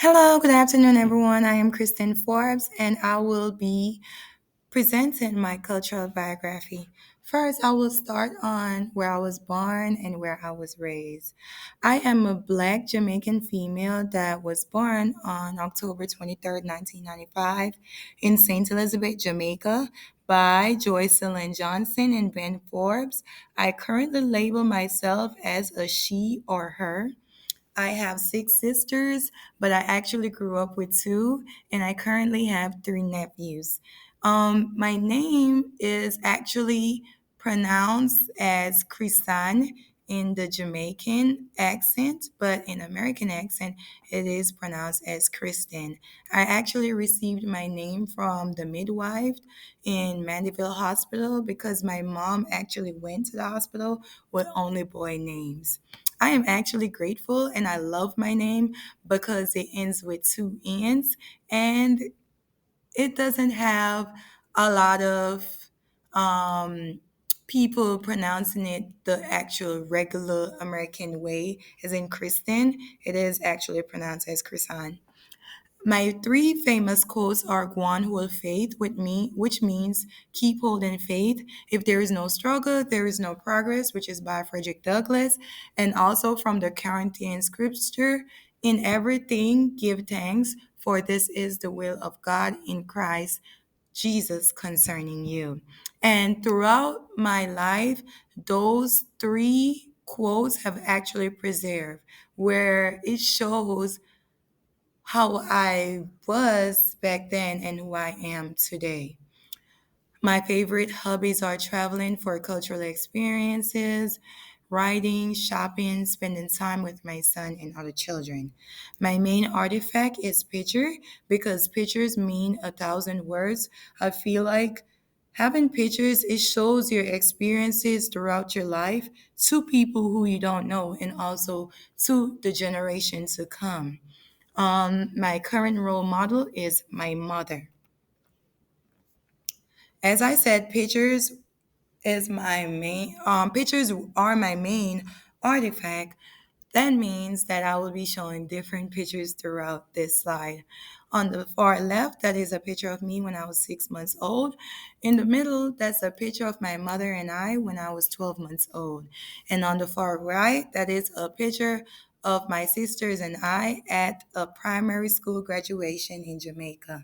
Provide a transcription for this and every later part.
Hello, good afternoon, everyone. I am Kristann Forbes, and I will be presenting my cultural biography. First, I will start on where I was born and where I was raised. I am a Black Jamaican female that was born on October 23rd, 1995, in St. Elizabeth, Jamaica, by Joycelyn Johnson and Ben Forbes. I currently label myself as a she or her. I have six sisters, but I actually grew up with two, and I currently have three nephews. My name is actually pronounced as Kristann in the Jamaican accent, but in American accent, it is pronounced as Kristen. I actually received my name from the midwife in Mandeville Hospital because my mom actually went to the hospital with only boy names. I am actually grateful and I love my name because it ends with two N's and it doesn't have a lot of people pronouncing it the actual regular American way, as in Kristen. It is actually pronounced as Krisan. My three famous quotes are "One who will faith with me," which means keep holding faith. If there is no struggle, there is no progress, which is by Frederick Douglass. And also from the Corinthian scripture, in everything give thanks, for this is the will of God in Christ Jesus concerning you. And throughout my life, those three quotes have actually preserved, where it shows how I was back then and who I am today. My favorite hobbies are traveling for cultural experiences, writing, shopping, spending time with my son and other children. My main artifact is picture because pictures mean a thousand words. I feel like having pictures, it shows your experiences throughout your life to people who you don't know and also to the generation to come. My current role model is my mother. As I said, pictures are my main artifact. That means that I will be showing different pictures throughout this slide. On the far left, that is a picture of me when I was 6 months old. In the middle, that's a picture of my mother and I when I was 12 months old. And on the far right, that is a picture of my sisters and I at a primary school graduation in Jamaica.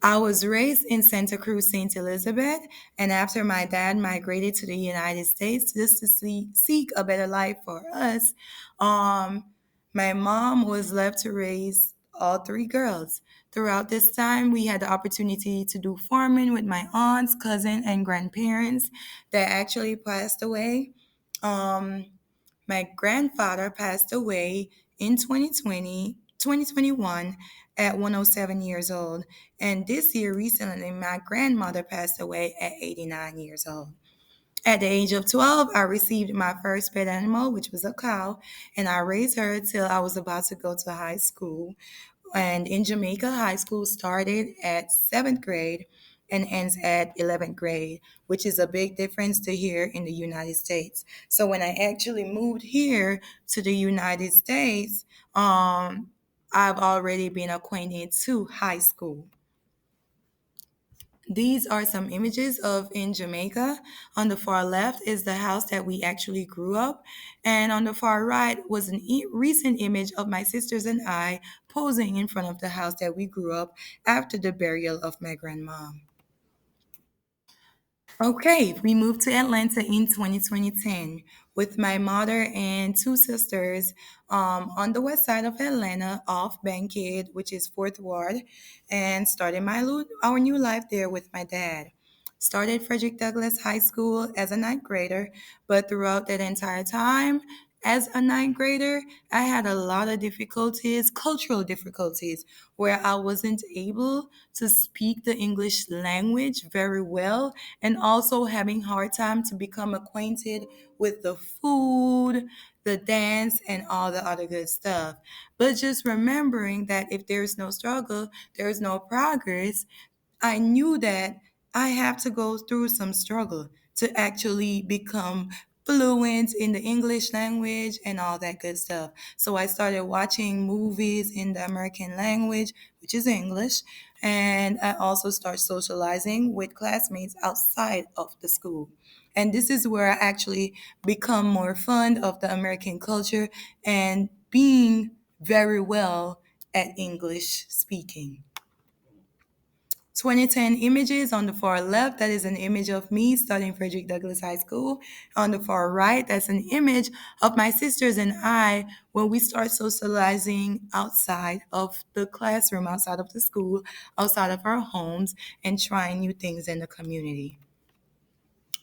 I was raised in Santa Cruz, St. Elizabeth, and after my dad migrated to the United States just to seek a better life for us, um, my mom was left to raise all three girls. Throughout this time, we had the opportunity to do farming with my aunts, cousin, and grandparents that actually passed away. Um, my grandfather passed away in 2021 at 107 years old. And this year, recently, my grandmother passed away at 89 years old. At the age of 12, I received my first pet animal, which was a cow, and I raised her till I was about to go to high school. And in Jamaica, high school started at seventh grade and ends at 11th grade, which is a big difference to here in the United States. So when I actually moved here to the United States, I've already been acquainted to high school. These are some images of in Jamaica. On the far left is the house that we actually grew up, and on the far right was an recent image of my sisters and I posing in front of the house that we grew up after the burial of my grandmom. Okay, we moved to Atlanta in 2010 with my mother and two sisters on the west side of Atlanta, off Bankhead, which is Fourth Ward, and started our new life there with my dad. Started Frederick Douglass High School as a ninth grader, but throughout that entire time, as a ninth grader, I had a lot of difficulties, cultural difficulties, where I wasn't able to speak the English language very well and also having hard time to become acquainted with the food, the dance, and all the other good stuff. But just remembering that if there's no struggle, there's no progress, I knew that I have to go through some struggle to actually become fluent in the English language and all that good stuff. So I started watching movies in the American language, which is English, and I also started socializing with classmates outside of the school. And this is where I actually become more fond of the American culture and being very well at English speaking. 2010 images on the far left, that is an image of me studying Frederick Douglass High School. On the far right, that's an image of my sisters and I when we start socializing outside of the classroom, outside of the school, outside of our homes, and trying new things in the community.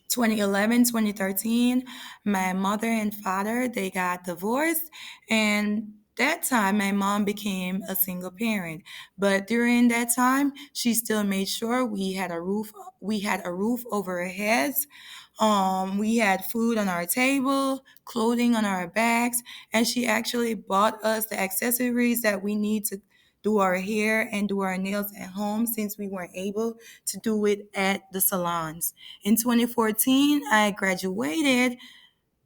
2011, 2013, my mother and father, they got divorced, and that time my mom became a single parent. But during that time, she still made sure we had a roof over our heads. We had food on our table, clothing on our backs, and she actually bought us the accessories that we need to do our hair and do our nails at home since we weren't able to do it at the salons. In 2014, I graduated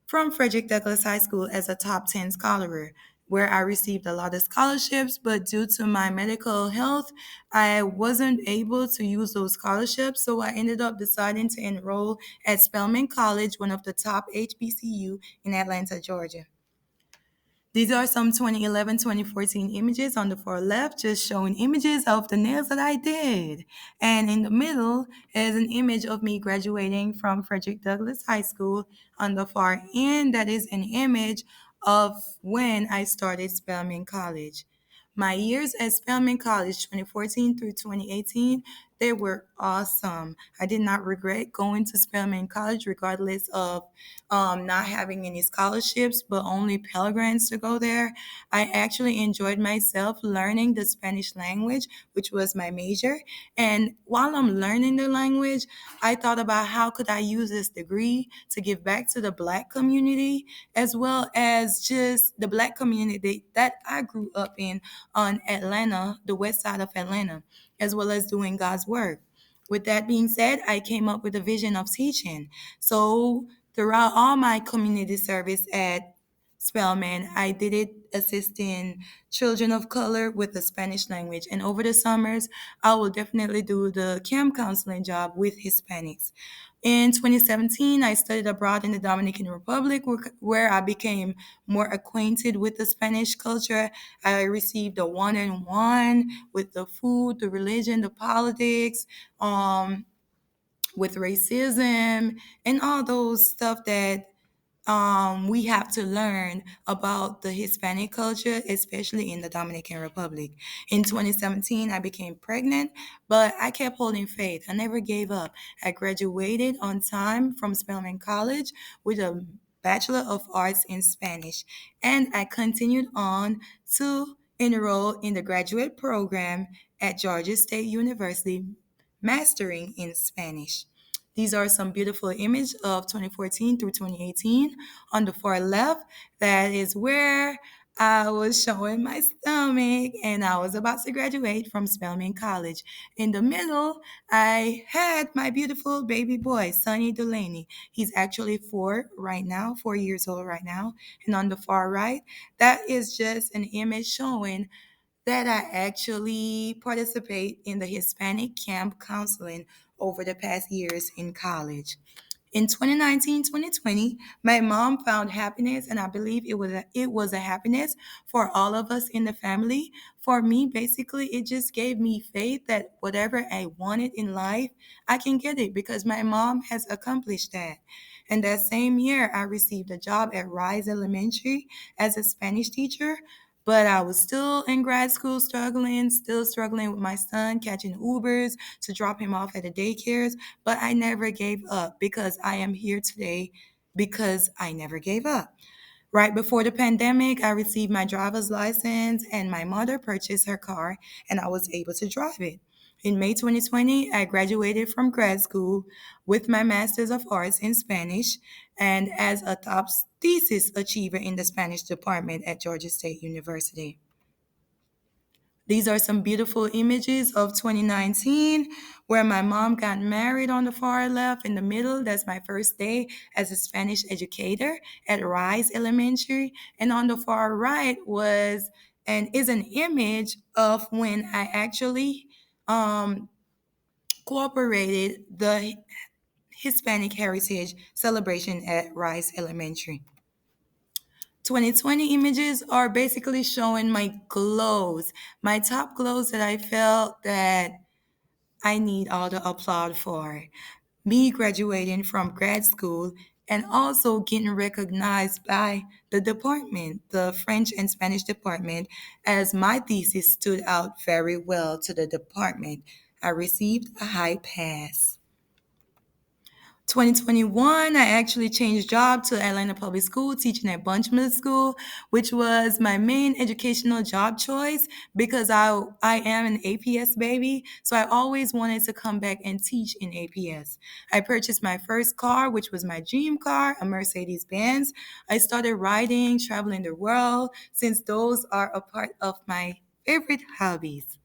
from Frederick Douglass High School as a top 10 scholar, where I received a lot of scholarships, but due to my medical health, I wasn't able to use those scholarships. So I ended up deciding to enroll at Spelman College, one of the top HBCU in Atlanta, Georgia. These are some 2011, 2014 images on the far left, just showing images of the nails that I did. And in the middle is an image of me graduating from Frederick Douglass High School. On the far end, that is an image of when I started Spelman College. My years at Spelman College, 2014 through 2018, they were awesome. I did not regret going to Spelman College, regardless of not having any scholarships, but only Pell Grants to go there. I actually enjoyed myself learning the Spanish language, which was my major. And while I'm learning the language, I thought about how could I use this degree to give back to the Black community, as well as just the Black community that I grew up in on Atlanta, the west side of Atlanta, as well as doing God's work. With that being said, I came up with a vision of teaching. So throughout all my community service at Spelman, I did it assisting children of color with the Spanish language. And over the summers, I will definitely do the camp counseling job with Hispanics. In 2017, I studied abroad in the Dominican Republic, where I became more acquainted with the Spanish culture. I received a one-on-one with the food, the religion, the politics, with racism, and all those stuff that we have to learn about the Hispanic culture, especially in the Dominican Republic. In 2017, I became pregnant, but I kept holding faith. I never gave up. I graduated on time from Spelman College with a Bachelor of Arts in Spanish, and I continued on to enroll in the graduate program at Georgia State University, mastering in Spanish. These are some beautiful images of 2014 through 2018. On the far left, that is where I was showing my stomach and I was about to graduate from Spelman College. In the middle, I had my beautiful baby boy, Sonny Delaney. He's actually 4 years old right now. And on the far right, that is just an image showing that I actually participate in the Hispanic camp counseling over the past years in college. In 2019, 2020, my mom found happiness, and I believe it was a happiness for all of us in the family. For me, basically, it just gave me faith that whatever I wanted in life, I can get it because my mom has accomplished that. And that same year, I received a job at Rise Elementary as a Spanish teacher. But I was still in grad school still struggling with my son, catching Ubers to drop him off at the daycares. But I never gave up because I am here today because I never gave up. Right before the pandemic, I received my driver's license and my mother purchased her car and I was able to drive it. In May 2020, I graduated from grad school with my Master's of Arts in Spanish and as a top thesis achiever in the Spanish department at Georgia State University. These are some beautiful images of 2019 where my mom got married on the far left. In the middle, that's my first day as a Spanish educator at Rise Elementary. And on the far right was and is an image of when I actually um, cooperated the Hispanic Heritage Celebration at Rice Elementary. 2020 images are basically showing my clothes, my top clothes that I felt that I need all the applaud for. Me graduating from grad school and also getting recognized by the department, the French and Spanish department, as my thesis stood out very well to the department. I received a high pass. 2021, I actually changed job to Atlanta Public School, teaching at Bunch Middle School, which was my main educational job choice because I am an APS baby. So I always wanted to come back and teach in APS. I purchased my first car, which was my dream car, a Mercedes Benz. I started riding, traveling the world, since those are a part of my favorite hobbies.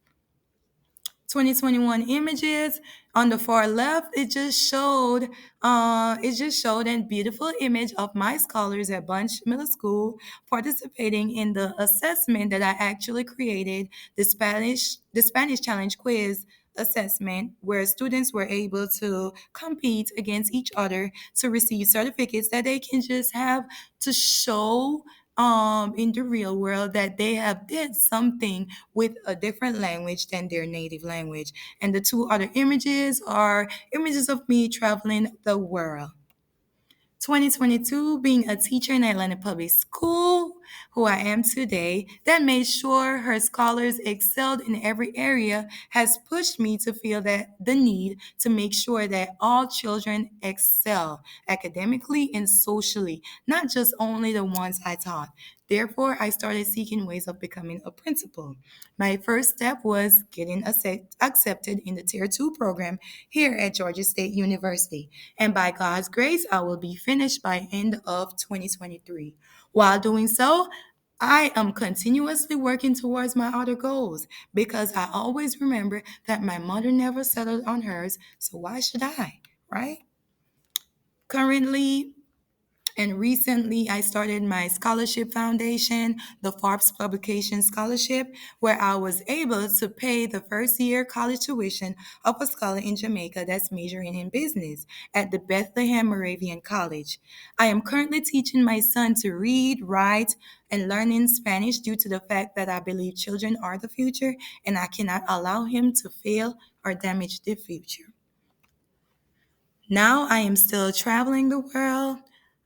2021 images on the far left, it just showed a beautiful image of my scholars at Bunch Middle School participating in the assessment that I actually created, the Spanish challenge quiz assessment, where students were able to compete against each other to receive certificates that they can just have to show in the real world that they have did something with a different language than their native language. And the two other images are images of me traveling the world. 2022, being a teacher in Atlanta Public School, who I am today, that made sure her scholars excelled in every area, has pushed me to feel that the need to make sure that all children excel academically and socially, not just only the ones I taught. Therefore, I started seeking ways of becoming a principal. My first step was getting accepted in the Tier 2 program here at Georgia State University. And by God's grace, I will be finished by end of 2023. While doing so, I am continuously working towards my other goals because I always remember that my mother never settled on hers, so why should I, right? Currently, and recently, I started my scholarship foundation, the Forbes Publication Scholarship, where I was able to pay the first year college tuition of a scholar in Jamaica that's majoring in business at the Bethlehem Moravian College. I am currently teaching my son to read, write, and learning Spanish due to the fact that I believe children are the future and I cannot allow him to fail or damage the future. Now I am still traveling the world.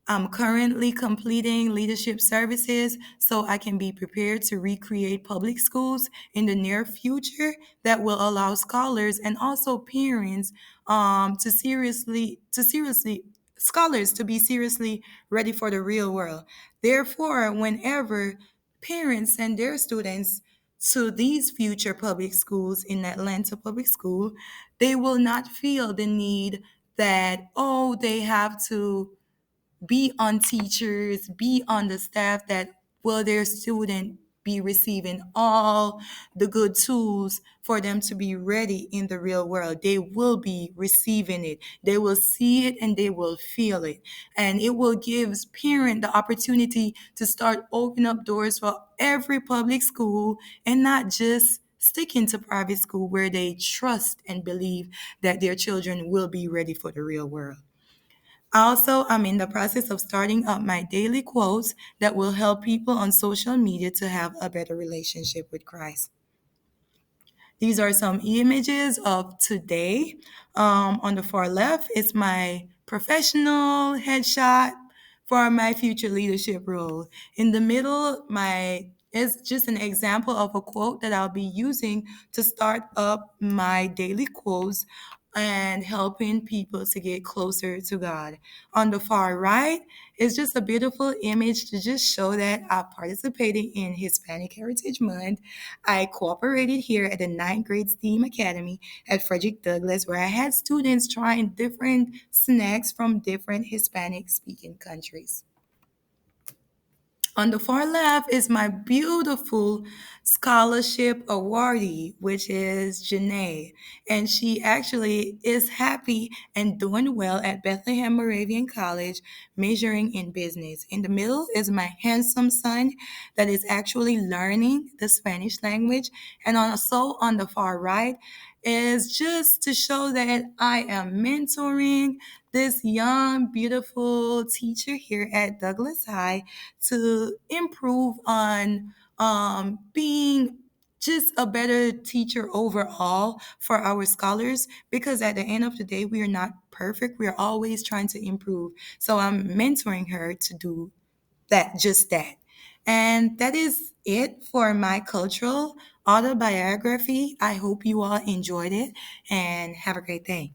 I'm currently completing leadership services so I can be prepared to recreate public schools in the near future that will allow scholars and also parents to seriously scholars to be seriously ready for the real world. Therefore, whenever parents send their students to these future public schools in Atlanta Public School, they will not feel the need that, oh, they have to be on teachers, be on the staff, that will their student be receiving all the good tools for them to be ready in the real world. They will be receiving it. They will see it and they will feel it. And it will give parents the opportunity to start opening up doors for every public school and not just sticking to private school where they trust and believe that their children will be ready for the real world. Also, I'm in the process of starting up my daily quotes that will help people on social media to have a better relationship with Christ. These are some images of today. On the far left is my professional headshot for my future leadership role. In the middle, my is just an example of a quote that I'll be using to start up my daily quotes and helping people to get closer to God. On the far right is just a beautiful image to just show that I participated in Hispanic Heritage Month. I cooperated here at the ninth grade STEAM Academy at Frederick Douglass, where I had students trying different snacks from different Hispanic speaking countries. On the far left is my beautiful scholarship awardee, which is Janae. And she actually is happy and doing well at Bethlehem Moravian College, majoring in business. In the middle is my handsome son that is actually learning the Spanish language. And also on the far right is just to show that I am mentoring this young, beautiful teacher here at Douglas High to improve on being just a better teacher overall for our scholars, because at the end of the day we are not perfect, we are always trying to improve. So I'm mentoring her to do that. And that is it for my cultural autobiography. I hope you all enjoyed it and have a great day.